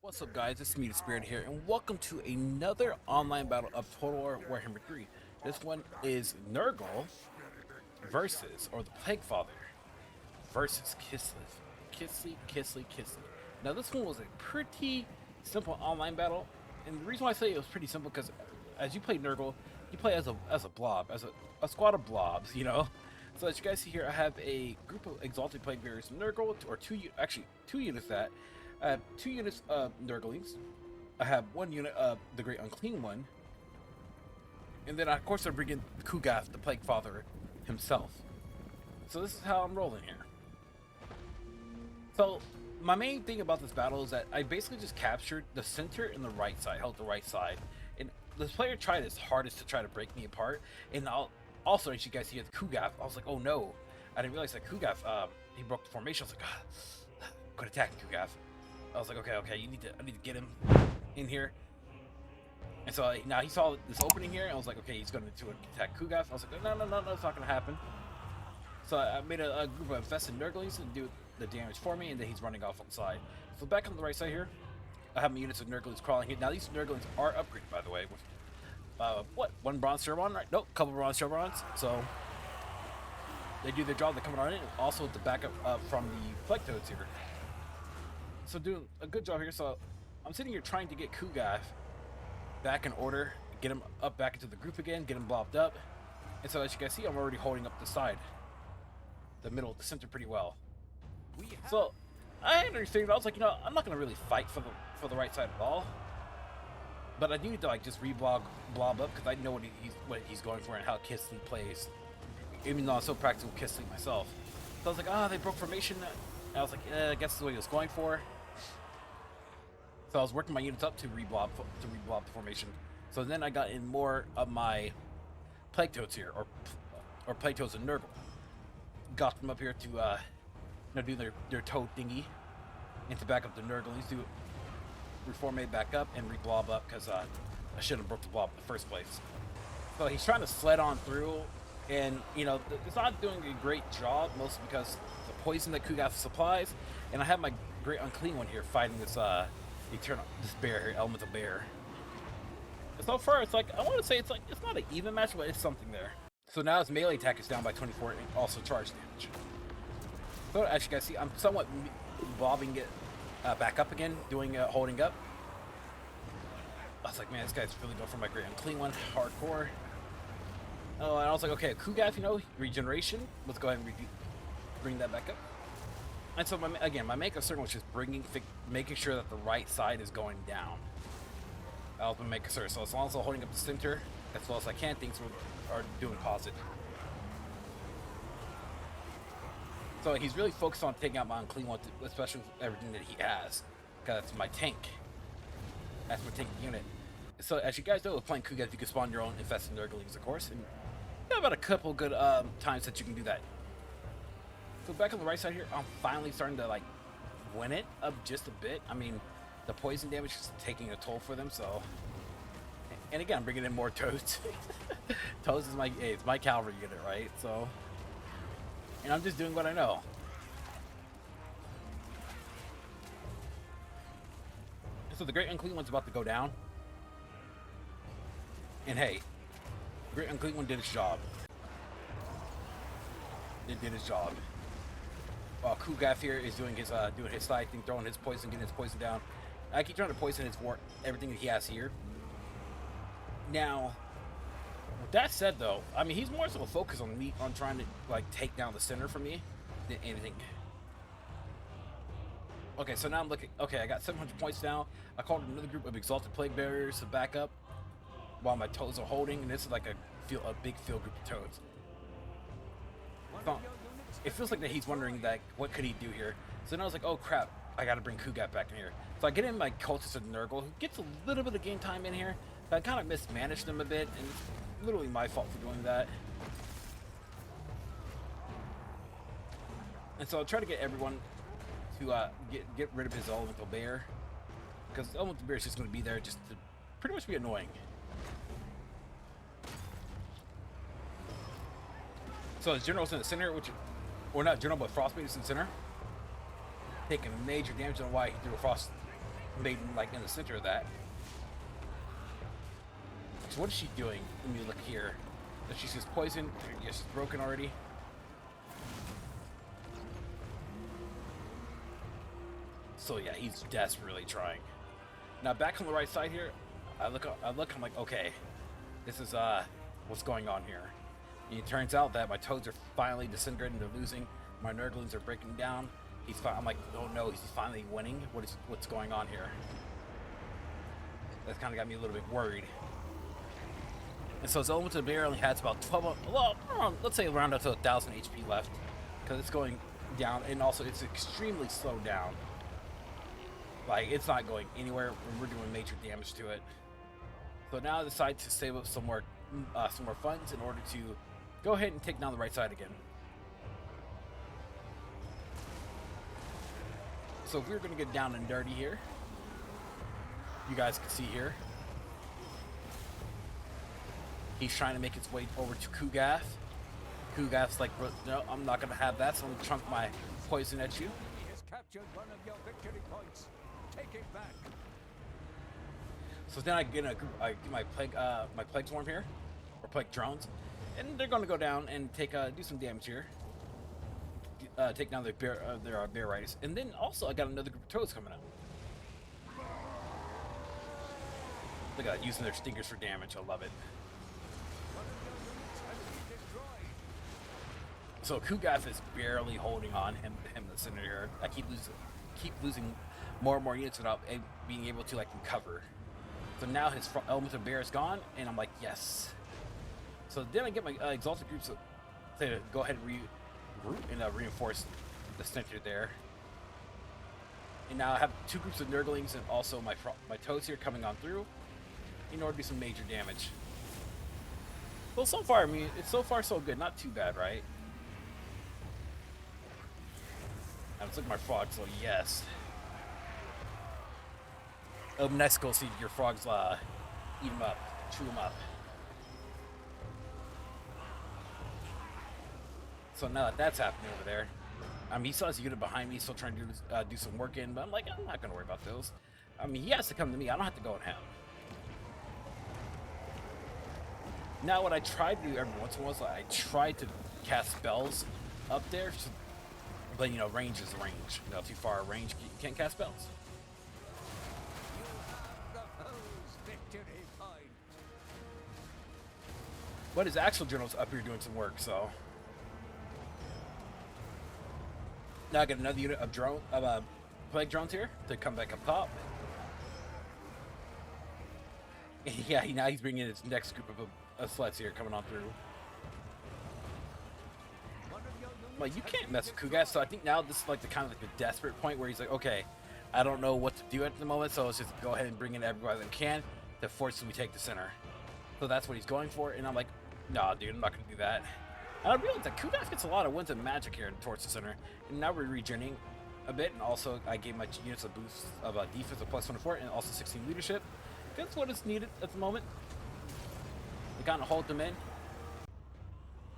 What's up guys, it's me, DisBearity here, and welcome to another online battle of Total War Warhammer 3. This one is Nurgle versus, or the Plaguefather versus Kislev. Kislev. Now this one was a pretty simple online battle, and the reason why I say it was pretty simple because as you play Nurgle, you play as a blob, as a squad of blobs, you know? So as you guys see here, I have a group of Exalted Plaguebearers Nurgle, or two units that. I have 2 units of Nurglings. I have 1 unit of the Great Unclean One. And then, of course, I'm bringing Kugath, the Plaguefather himself. So this is how I'm rolling here. So, my main thing about this battle is that I basically just captured the center and the right side, held the right side. And this player tried his hardest to try to break me apart. And also, as you guys see, with Kugath, I was like, oh no. I didn't realize that Kugath, he broke the formation. I was like, ah, good attack, Kugath. I was like, okay, I need to get him in here. And so now he saw this opening here, and I was like, okay, he's going to attack Kugath. I was like, no, it's not going to happen. So I made a group of infested Nurglings to do the damage for me, and then he's running off on the side. So back on the right side here, I have my units of Nurglings crawling here. Now these Nurglings are upgraded, by the way, with what? 1 bronze Chevron, right? Nope, couple bronze Chevrons. So they do their job. They're coming on in. Also the backup from the Plaguetoads here. So doing a good job here. So I'm sitting here trying to get Kugath back in order, get him up back into the group again, get him blobbed up. And so as you guys see, I'm already holding up the side, the middle, the center pretty well. So I understand. I was like, you know, I'm not gonna really fight for the right side at all. But I need to like just blob up because I know what he's going for and how Kislev plays. Even though I'm so practical with Kislev myself. So I was like, they broke formation. And I was like, I guess that's what he was going for. So I was working my units up to reblob the formation. So then I got in more of my Plaguetoads here, or Plaguetoads and Nurgle. Got them up here to do their toad thingy, and to back up the Nurglings, do reformate back up and reblob up because I shouldn't have broke the blob in the first place. So he's trying to sled on through, and you know it's not doing a great job, mostly because the poison that Kugath supplies, and I have my Great Unclean One here fighting this this bear here, Elemental Bear. And so far, it's like, I want to say it's not an even match, but it's something there. So now his melee attack is down by 24 and also charge damage. So as you guys see, I'm somewhat bobbing it back up again, doing holding up. I was like, man, this guy's really going for my Great Unclean One, hardcore. Oh, and I was like, okay, Kugath, you know, regeneration. Let's go ahead and bring that back up. And so, my main concern was just making sure that the right side is going down. That was my main concern. So as long as I'm holding up the center as well as I can, things are doing positive. So he's really focused on taking out my Unclean One, especially with everything that he has. Because that's my tank. That's my tank unit. So as you guys know, with playing Kugath, you can spawn your own infested Nurglings, of course. And you have about a couple good times that you can do that. So back on the right side here, I'm finally starting to like win it up just a bit. I mean, the poison damage is taking a toll for them, so. And again, I'm bringing in more toads. Toads is it's my cavalry unit, right? So, and I'm just doing what I know. So the Great Unclean One's about to go down. And hey, the Great Unclean One did its job. It did its job. While Kugath here is doing his side thing, throwing his poison, getting his poison down. I keep trying to poison everything that he has here. Now, with that said though, I mean he's more so focused on me on trying to like take down the center for me than anything. Okay, so now I'm looking. Okay, I got 700 points now. I called another group of Exalted Plaguebearers to back up while my toads are holding, and this is like a big field group of toads. So, it feels like that he's wondering that what could he do here. So then I was like, oh crap, I gotta bring Kugath back in here. So I get in my cultist of Nurgle, who gets a little bit of game time in here, but I kind of mismanaged them a bit, and it's literally my fault for doing that. And so I'll try to get everyone to get rid of his Elemental Bear, because the Elemental Bear is just going to be there just to pretty much be annoying. So his General's in the center, or not General, but Frostbite is in the center. Taking major damage on why he threw a Frost made like in the center of that. So what is she doing? Let me look here. She's just poisoned. Yes, she's broken already. So yeah, he's desperately trying. Now back on the right side here, I look, I'm like, okay, this is what's going on here. And it turns out that my toads are finally disintegrating. They're losing. My Nurglings are breaking down. I'm like, oh no, he's finally winning. What's going on here? That's kind of got me a little bit worried. And so his elemental bear only has about 12, well, let's say around up to 1,000 HP left, because it's going down, and also it's extremely slowed down. Like, it's not going anywhere when we're doing major damage to it. So now I decide to save up some more funds in order to go ahead and take down the right side again. So if we're going to get down and dirty here, you guys can see here, he's trying to make his way over to Kugath. Kugath's like, no, I'm not going to have that, so I'm going to chunk my poison at you. He has captured one of your victory points. Take it back. So then I get my plague swarm here, or plague drones, and they're going to go down and do some damage here. Take down their bear riders, and then also I got another group of toads coming up. Look at that, using their stinkers for damage. I love it. So Kugath is barely holding on him in the center here. I keep losing more and more units without being able to like recover. So now his elemental bear is gone, and I'm like, yes. So then I get my exalted groups to go ahead and reinforce the center there. And now I have two groups of Nurglings and also my toads here coming on through in order to do some major damage. Well, so far, I mean, it's so far so good. Not too bad, right? Let's look at my frogs, so yes. Let's go see your frogs eat them up, chew them up. So now that that's happening over there, I mean, he still has a unit behind me, still trying to do some work in, but I'm like, I'm not going to worry about those. I mean, he has to come to me. I don't have to go at him. Now, what I try to do every once in a while is I try to cast spells up there, but, you know, range is range. You know, too far range, you can't cast spells. But his actual journal's up here doing some work, so. Now I got another unit of plague drones here to come back up top. And yeah, now he's bringing his next group of sluts here coming on through. Like, you can't mess with Kugath, so I think now this is like the kind of like the desperate point where he's like, okay, I don't know what to do at the moment, so let's just go ahead and bring in everybody that can to forcibly take the center. So that's what he's going for, and I'm like, nah, dude, I'm not going to do that. And I realized that Kugath gets a lot of wins in magic here towards the center, and now we're regenerating a bit, and also I gave my units a boost of defense of +1 and also 16 leadership. That's what is needed at the moment. We kind of hold them in,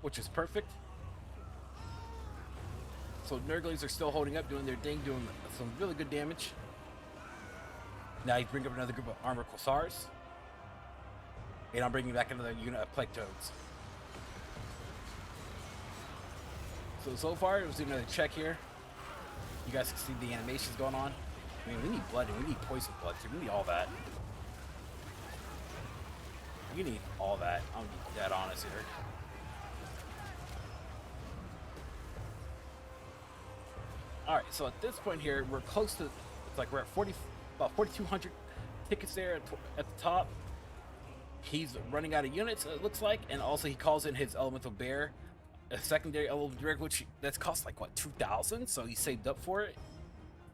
which is perfect. So Nurglings are still holding up, doing their thing, doing some really good damage. Now you bring up another group of armored Quasars. And I'm bringing back another unit of plague toads. So far, it was doing another check here. You guys can see the animations going on. I mean, we need blood and we need poison blood too. We need all that. You need all that. I'm gonna be dead honest here. Alright, so at this point here, we're close to, it's like we're at about 4,200 tickets there at the top. He's running out of units, it looks like, and also he calls in his elemental bear, a secondary elemental bear, which that's cost like what, 2,000, so he saved up for it.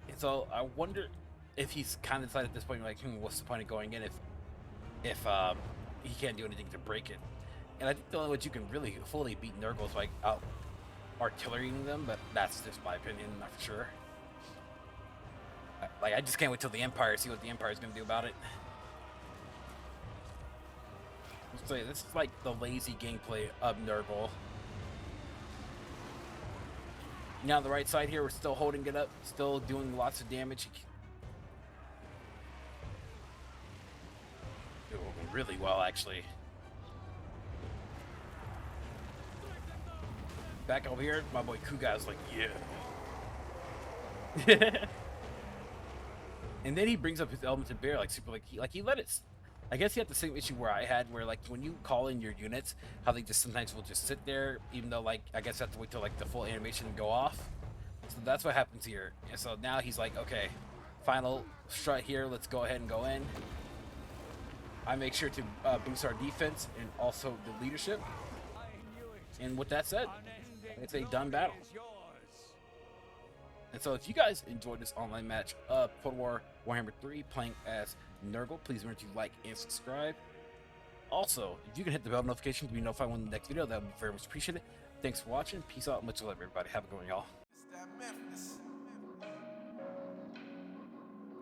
And so I wonder if he's kind of decided at this point, like, what's the point of going in if he can't do anything to break it. And I think the only way you can really fully beat Nurgle is like out artillerying them, but that's just my opinion, not for sure. Like, I just can't wait till the Empire, see what the Empire is going to do about it. So this is like the lazy gameplay of Nurgle. Now on the right side here, we're still holding it up, still doing lots of damage. really well, actually. Back over here, my boy Kuga's like, yeah. And then he brings up his elemented bear, like super, like he let it. I guess he had the same issue where I had, where like when you call in your units, how they just sometimes will just sit there, even though like I guess I have to wait till like the full animation go off. So that's what happens here. And so now he's like, okay, final strut here. Let's go ahead and go in. I make sure to boost our defense and also the leadership. And with that said, it's a done battle. And so if you guys enjoyed this online match of Cold War Warhammer 3 playing as Nurgle, please remember to like and subscribe. Also, if you can hit the bell notification to be notified when the next video, that would be very much appreciated. Thanks for watching. Peace out. Much love, everybody. Have a good one, y'all.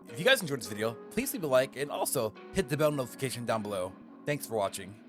If you guys enjoyed this video, please leave a like and also hit the bell notification down below. Thanks for watching.